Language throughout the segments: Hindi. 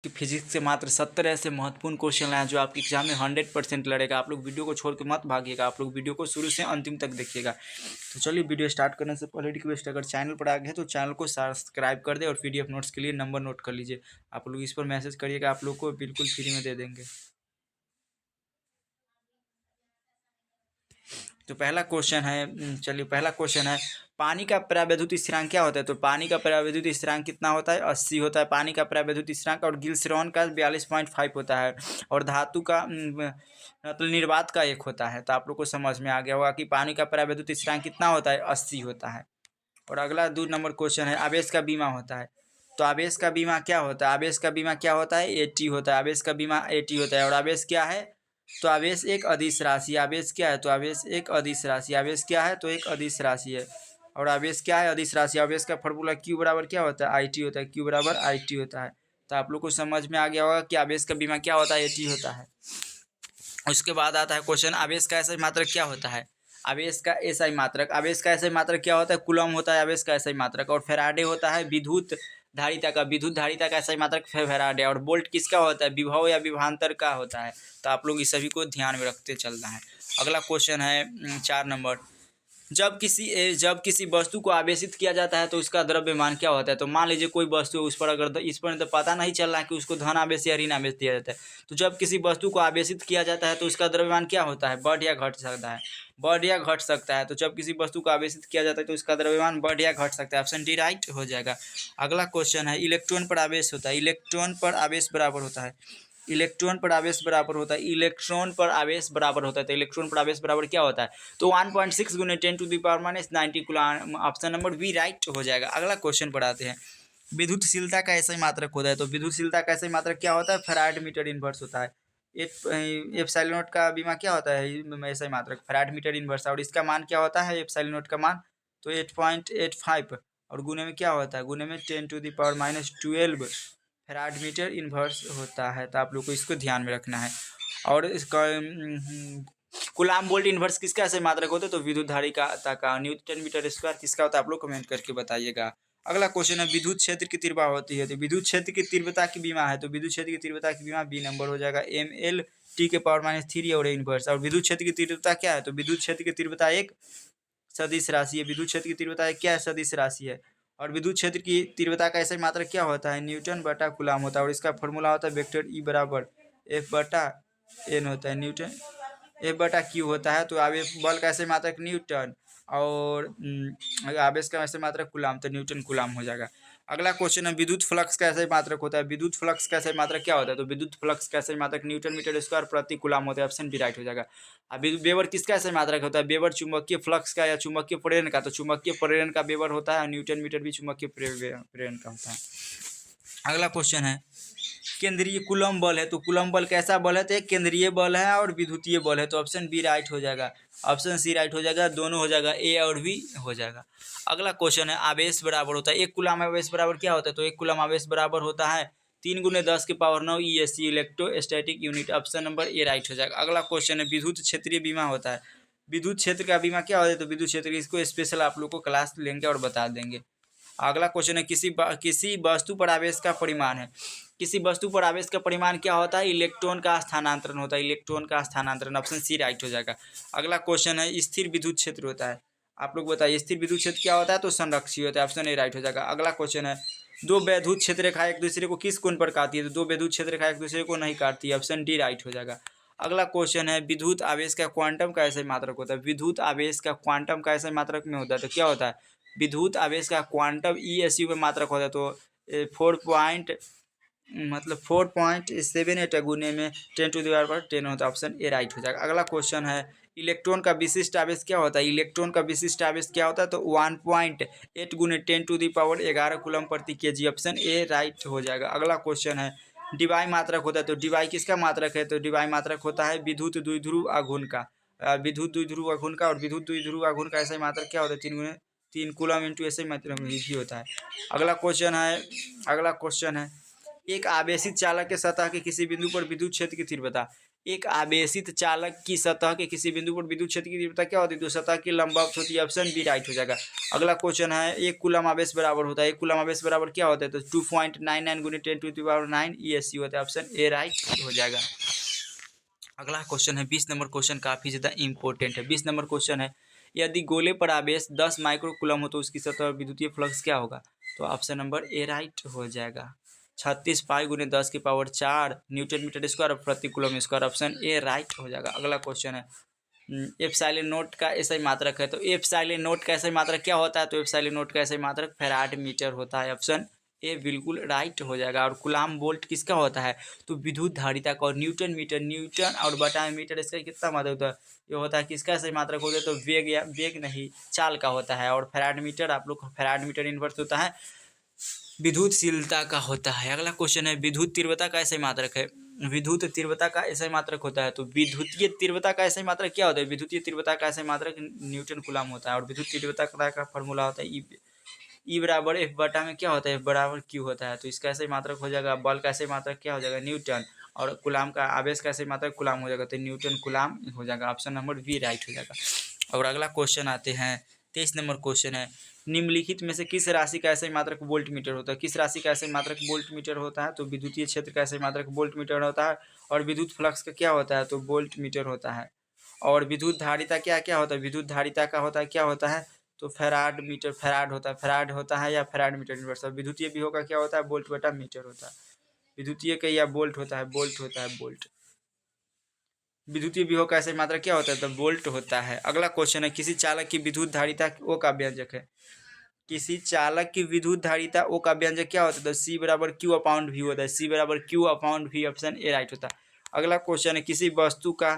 कि फिजिक्स से मात्र 70 ऐसे महत्वपूर्ण क्वेश्चन लाए हैं जो आपके एग्जाम में 100% लड़ेगा। आप लोग वीडियो को छोड़ के मत भागिएगा, आप लोग वीडियो को शुरू से अंतिम तक देखिएगा। तो चलिए वीडियो स्टार्ट करने से पहले रिक्वेस्ट, अगर चैनल पर आ गए तो चैनल को सब्सक्राइब कर दे और PDF नोट्स के लिए नंबर नोट कर लीजिए। आप लोग इस पर मैसेज करिएगा, आप लोग को बिल्कुल फ्री में दे देंगे। तो पहला क्वेश्चन है, चलिए पहला क्वेश्चन है, पानी का परावैद्युत स्थिरांक क्या होता है? तो पानी का परावैद्युत स्थिरांक कितना होता है? 80 होता है पानी का परावैद्युत स्थिरांक। और गिल्सरॉन का 42.5 होता है। और धातु का मतलब निर्वात का 1 होता है। तो आप लोग को समझ में आ गया होगा कि पानी का परावैद्युत स्थिरांक कितना होता है? 80 होता है। और अगला 2 नंबर क्वेश्चन है, आवेश का बीमा होता है। तो आवेश का बीमा क्या होता है? आवेश का बीमा क्या होता है? 80 होता है। आवेश का बीमा 80 होता है। और आवेश क्या है? तो आवेश एक अदिश राशि। आवेश क्या है? तो आवेश एक अदिश राशि। आवेश क्या है? तो एक अदिश राशि है। और आवेश क्या है? अदिश राशि। आवेश का फॉर्मूला Q बराबर क्या होता है? IT होता है। Q बराबर IT होता है। तो आप लोग को समझ में आ गया होगा कि आवेश का बीमा क्या होता है? 80 होता है। उसके बाद आता है क्वेश्चन, आवेश का SI मात्रक क्या होता है? आवेश का SI मात्रक, आवेश का SI मात्रक क्या होता है? कूलम होता है आवेश का SI मात्रक। और फैराडे होता है विद्युत धारिता का, विद्युत धारिता का SI मात्रक फैराडे। और बोल्ट किसका होता है? विभव या विभवांतर का होता है। तो आप लोग इस सभी को ध्यान में रखते चलना है। अगला क्वेश्चन है 4 नंबर, जब किसी वस्तु को आवेशित किया जाता है तो उसका द्रव्यमान क्या होता है? तो मान लीजिए कोई वस्तु है, उस पर अगर इस पर तो पता नहीं चल रहा है कि उसको धन आवेश या ऋण आवेश दिया जाता है। तो जब किसी वस्तु को आवेशित किया जाता है तो उसका द्रव्यमान क्या होता है? बढ़ या घट सकता है, बढ़ या घट सकता है। तो जब किसी वस्तु को आवेशित किया जाता है तो उसका द्रव्यमान बढ़ या घट सकता है। ऑप्शन डी राइट हो जाएगा। अगला क्वेश्चन है, इलेक्ट्रॉन पर आवेश होता है। इलेक्ट्रॉन पर आवेश बराबर होता है, इलेक्ट्रॉन पर आवेश बराबर होता है, इलेक्ट्रॉन पर आवेश बराबर होता है। तो इलेक्ट्रॉन पर आवेश बराबर क्या होता है? तो 1.6 × 10⁻⁻90 coulomb. Option number B right हो जाएगा। अगला क्वेश्चन पढ़ाते हैं, विद्युतशीलता का SI मात्रक होता है। तो विद्युतशीलता का SI मात्रक क्या होता है? फैराड मीटर इनवर्स होता है। एप्सिलॉन नॉट का बीमा क्या होता है? SI मात्रक फैराड मीटर इनवर्स। और इसका मान क्या होता है? एप्सिलॉन नॉट का मान तो 8.85। और गुने में क्या होता है? गुने में 10⁻−12 फैराड मीटर इनवर्स होता है। तो आप लोग को इसको ध्यान में रखना है। और इसका कूलम वोल्ट इनवर्स किसका SI मात्रक होता है? तो विद्युत धारिता का। न्यूटन मीटर स्क्वायर किसका होता है? आप लोग कमेंट करके बताइएगा। अगला क्वेश्चन है, विद्युत क्षेत्र की तीव्रता होती है। तो विद्युत क्षेत्र की तीव्रता की बीमा है। तो विद्युत क्षेत्र की तीव्रता की बीमा बी नंबर हो जाएगा, mL/T⁻³ और इनवर्स। और विद्युत क्षेत्र की तीव्रता क्या है? तो विद्युत क्षेत्र की तीव्रता एक सदिश राशि है। विद्युत क्षेत्र की तीव्रता क्या है? सदिश राशि है। और विद्युत क्षेत्र की तीव्रता का SI मात्रक क्या होता है? न्यूटन बटा कूलम होता है। और इसका फॉर्मूला होता है वेक्टर E बराबर F/N होता है, न्यूटन F/Q होता है। तो आवेश बल का SI मात्रक न्यूटन और आवेश का SI मात्रक कूलम, तो न्यूटन कूलम हो जाएगा। अगला क्वेश्चन है, विद्युत फ्लक्स का SI मात्रक होता है। विद्युत फ्लक्स का SI मात्रक क्या होता है? तो विद्युत फ्लक्स का SI मात्रक न्यूटन मीटर स्क्वायर प्रति कूलम होता है। ऑप्शन बी राइट हो जाएगा। अब वेबर किसका SI मात्रक होता है? वेबर चुंबकीय फ्लक्स का या चुंबकीय प्रेरण का। तो चुंबकीय प्रेरण का वेबर होता है। न्यूटन मीटर भी चुंबकीय प्रेरण का होता है। अगला क्वेश्चन है, केंद्रीय कूलम बल है। तो कूलम बल कैसा बल है? तो एक केंद्रीय बल है और विद्युतीय बल है। तो ऑप्शन बी राइट हो जाएगा। ऑप्शन सी राइट हो जाएगा, दोनों हो जाएगा, ए और बी हो जाएगा। अगला क्वेश्चन है, आवेश बराबर होता है। एक कूलम आवेश बराबर क्या होता है? तो एक कूलम आवेश बराबर होता है 3 × 10⁻⁹ ESC electrostatic unit. Option number A right हो जाएगा। अगला क्वेश्चन है, विद्युत क्षेत्रीय बीमा होता है। विद्युत क्षेत्र का बीमा क्या होता है? तो विद्युत क्षेत्र इसको स्पेशल आप लोग को क्लास लेंगे और बता देंगे। अगला क्वेश्चन है, किसी वस्तु पर आवेश का परिमाण है। किसी वस्तु पर आवेश का परिमाण क्या होता है? इलेक्ट्रॉन का स्थानांतरण होता है। इलेक्ट्रॉन का स्थानांतरण। ऑप्शन सी राइट हो जाएगा। अगला क्वेश्चन है, स्थिर विद्युत क्षेत्र होता है। आप लोग बताइए स्थिर विद्युत क्षेत्र क्या होता है? तो संरक्षी होता है। ऑप्शन ए राइट हो जाएगा। अगला क्वेश्चन है, दो वैद्युत क्षेत्र रेखा एक दूसरे को किस कोण पर काटती है? तो दो वैद्युत क्षेत्र रेखा एक दूसरे को नहीं काटती है। ऑप्शन डी राइट हो जाएगा। अगला क्वेश्चन है, विद्युत आवेश का क्वांटम का SI मात्रक होता है। विद्युत आवेश का क्वांटम का SI मात्रक में होता है। तो क्या होता है? विद्युत आवेश का क्वांटम ESU में मात्रक होता है। तो 4.78 गुने में 10⁻10 होता है। ऑप्शन ए राइट हो जाएगा। अगला क्वेश्चन है, इलेक्ट्रॉन का विशिष्ट आवेश क्या होता है? इलेक्ट्रॉन का विशिष्ट आवेश क्या होता है? तो 1.8 × 10⁻11 कूलम प्रति kg। ऑप्शन ए राइट हो जाएगा। अगला क्वेश्चन है, डिवाई मात्रक होता है। तो डिवाई किसका मात्रक है? तो डिवाई मात्रक होता है विद्युत द्विध्रुव आघूर्ण का। विद्युत द्विध्रुव आघूर्ण का। और विद्युत द्विध्रुव आघूर्ण का SI मात्रक क्या होता है? 3 कूलम इंटू SI मात्रक में ही होता है। अगला क्वेश्चन है, एक आवेशित चालक के सतह के किसी बिंदु पर विद्युत क्षेत्र की तीव्रता। एक आवेशित चालक की सतह के किसी बिंदु पर विद्युत क्षेत्र की तीव्रता क्या होती है? तो सतह की लंबवत होती है। ऑप्शन बी राइट हो जाएगा। अगला क्वेश्चन है, एक कूलम आवेश बराबर होता है, एक कूलम आवेश बराबर क्या होता है? तो 2.99 गुने 10⁻⁹ ESC होता है। ऑप्शन ए राइट हो जाएगा। अगला क्वेश्चन है 20 नंबर क्वेश्चन, काफ़ी ज़्यादा इंपॉर्टेंट है। 20 नंबर क्वेश्चन है, यदि गोले पर आवेश 10 माइक्रो कूलम हो तो उसकी सतह विद्युतीय फ्लक्स क्या होगा? तो ऑप्शन नंबर ए राइट हो जाएगा। 36 पाई गुने 10⁴ न्यूटन मीटर स्क्वायर प्रति coulomb square. Option A right हो जाएगा। अगला क्वेश्चन है, एप्सिलॉन नोट का ऐसा ही मात्रक है, तो एप्सिलॉन नोट का ऐसा ही मात्रक क्या होता है? तो एप्सिलॉन नोट का ऐसा ही मात्रक फैराड मीटर होता है। ऑप्शन ए बिल्कुल राइट हो जाएगा। और कूलाम वोल्ट किसका होता है? तो विद्युत धारिता का। और न्यूटन मीटर, न्यूटन और बटा मीटर इसका कितना मात्रक होता है? ये होता है किसका सही मात्रक होता है? तो वेग या वेग नहीं, चाल का होता है। और फैराड मीटर, आप लोग फैराड मीटर इन्वर्स होता है विद्युतशीलता का होता है। अगला क्वेश्चन है, विद्युत तीव्रता का ऐसा ही मात्रक है, विद्युत तीव्रता का ऐसा ही मात्रक होता है। तो विद्युतीय तीव्रता का ऐसा ही मात्रक क्या होता है? विद्युतीय तीव्रता का ऐसा ही मात्रक न्यूटन कूलाम होता है। और विद्युत तीव्रता का फॉर्मूला होता है ई बराबर एफ बटा में क्या होता है? एफ बराबर क्यू होता है। तो इसका ऐसे ही मात्रक हो जाएगा। बल का ऐसे ही मात्रक क्या हो जाएगा? न्यूटन। और कूलाम का आवेश का ऐसे ही मात्रक कूलाम हो जाएगा, तो न्यूटन कूलाम हो जाएगा। ऑप्शन नंबर बी राइट हो जाएगा। और अगला क्वेश्चन आते हैं 23 नंबर क्वेश्चन है, निम्नलिखित में से किस राशि का ऐसे ही मात्रक वोल्ट मीटर होता है? किस राशि का ऐसे ही मात्रक वोल्ट मीटर होता है? तो विद्युतीय क्षेत्र का ऐसे ही मात्रक वोल्ट मीटर होता है। और विद्युत फ्लक्स का क्या होता है? तो वोल्ट मीटर होता है। और विद्युत धारिता क्या क्या होता है? विद्युत धारिता का होता है क्या होता है? तो फैराड मीटर, फैराड होता है, फैराड होता है या फैराड मीटर इनवर्स। विद्युतीय विभव का क्या होता है? वोल्ट बटा मीटर होता है। विद्युतीय का या वोल्ट होता है, वोल्ट होता है, वोल्ट। विद्युतीय विभव का ऐसे मात्रा क्या होता है? तो वोल्ट होता है। अगला क्वेश्चन है, किसी चालक की विद्युत धारिता ओ का व्यंजक है। किसी चालक की विद्युत धारिता ओ का व्यंजक क्या होता है? तो सी बराबर क्यू अपॉन वी होता है। सी बराबर Q upon V. Option A right होता है। अगला क्वेश्चन है, किसी वस्तु का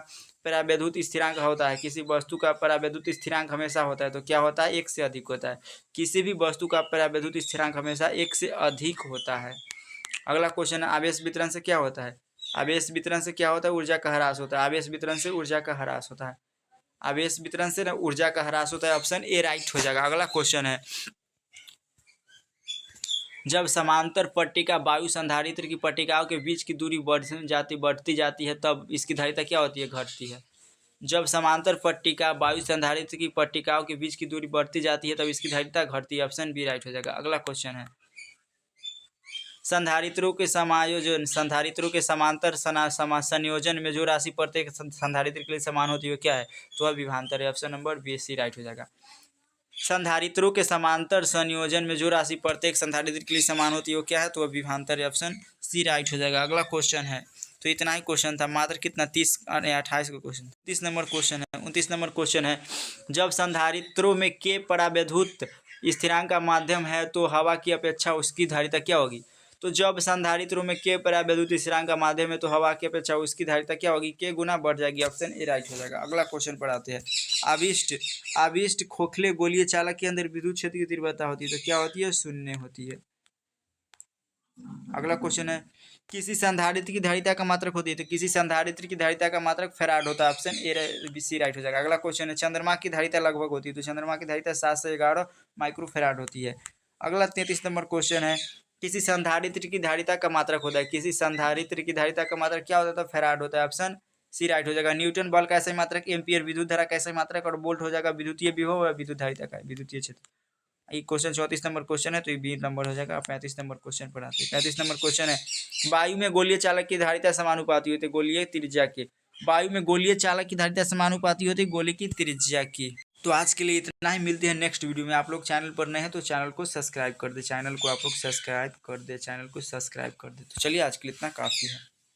परावैद्युत स्थिरांक होता है। किसी वस्तु का परावैद्युत स्थिरांक हमेशा होता है, तो क्या होता है? एक से अधिक होता है। किसी भी वस्तु का परावैद्युत स्थिरांक हमेशा एक से अधिक होता है। अगला क्वेश्चन है, आवेश वितरण से क्या होता है? आवेश वितरण से क्या होता है? ऊर्जा का ह्रास होता है। आवेश वितरण से ऊर्जा का ह्रास होता है। आवेश वितरण से ना ऊर्जा का ह्रास होता है। ऑप्शन ए राइट हो जाएगा। अगला क्वेश्चन है, जब समांतर पट्टिका वायु संधारित्र की पट्टिकाओं के बीच की दूरी बढ़ती जाती है तब इसकी धारिता क्या होती है? घटती है। जब समांतर पट्टिका वायु संधारित्र की पट्टिकाओं के बीच की दूरी बढ़ती जाती है तब इसकी धारिता घटती है। ऑप्शन बी राइट हो जाएगा। अगला क्वेश्चन है, संधारित्रों के समायोजन, संधारित्रों के समांतर संयोजन में जो राशि प्रत्येक संधारित्र के लिए समान होती है क्या है? तो वह विभवांतर है। Option number B C right हो जाएगा। संधारित्रों के समांतर संयोजन में जो राशि प्रत्येक संधारित्र के लिए समान होती है वो क्या है? तो वह विभवांतर है। ऑप्शन सी राइट हो जाएगा। अगला क्वेश्चन है, तो इतना ही क्वेश्चन था, मात्र कितना 28 का क्वेश्चन। 30 नंबर क्वेश्चन है, 29 नंबर क्वेश्चन है, जब संधारित्रों में के परावैद्युत स्थिरांक का माध्यम है तो हवा की अपेक्षा उसकी धारिता क्या होगी? तो जब संधारित्रों में के परावैद्युत स्थिरांक का माध्यम है तो हवा की अपेक्षा उसकी धारिता क्या होगी? के गुना बढ़ जाएगी। ऑप्शन ए राइट हो जाएगा। अगला क्वेश्चन पर आते हैं, आविष्ट खोखले गोलीय चालक के अंदर विद्युत क्षेत्र की तीव्रता होती है, तो क्या होती है? शून्य होती है। अगला क्वेश्चन है, किसी संधारित्र की धारिता का मात्रक होती है, तो किसी संधारित्र की धारिता का मात्रक फैराड होता है। ऑप्शन ए सी राइट हो जाएगा। अगला क्वेश्चन है, चंद्रमा की धारिता लगभग होती है, तो चंद्रमा की धारिता 7 से 11 माइक्रोफैराड होती है। अगला 33 नंबर क्वेश्चन है, किसी संधारित्र की धारिता का मात्रक होता है, किसी संधारित्र की धारिता का मात्रक क्या होता है? तो फैराड होता है। ऑप्शन सी राइट हो जाएगा। न्यूटन बल का ऐसा ही मात्रक, एम्पियर विद्युत धारा का ऐसा ही मात्रक, और वोल्ट हो जाएगा विद्युतीय विभव या विद्युत धारिता का, विद्युतीय क्षेत्र। ये क्वेश्चन 34 नंबर क्वेश्चन है, तो ये बी नंबर हो जाएगा। 35 नंबर क्वेश्चन पर आते हैं। 35 नंबर क्वेश्चन है, वायु में गोलीय चालक की धारिता समानुपाती होती है गोलीय त्रिज्या के। वायु में गोलीय चालक की धारिता समानुपाती होती है गोली की त्रिज्या की। तो आज के लिए इतना ही, मिलते हैं नेक्स्ट वीडियो में। आप लोग चैनल पर नए हैं तो चैनल को सब्सक्राइब कर दे, चैनल को आप लोग सब्सक्राइब कर दे, चैनल को सब्सक्राइब कर दे। तो चलिए आज के लिए इतना काफ़ी है।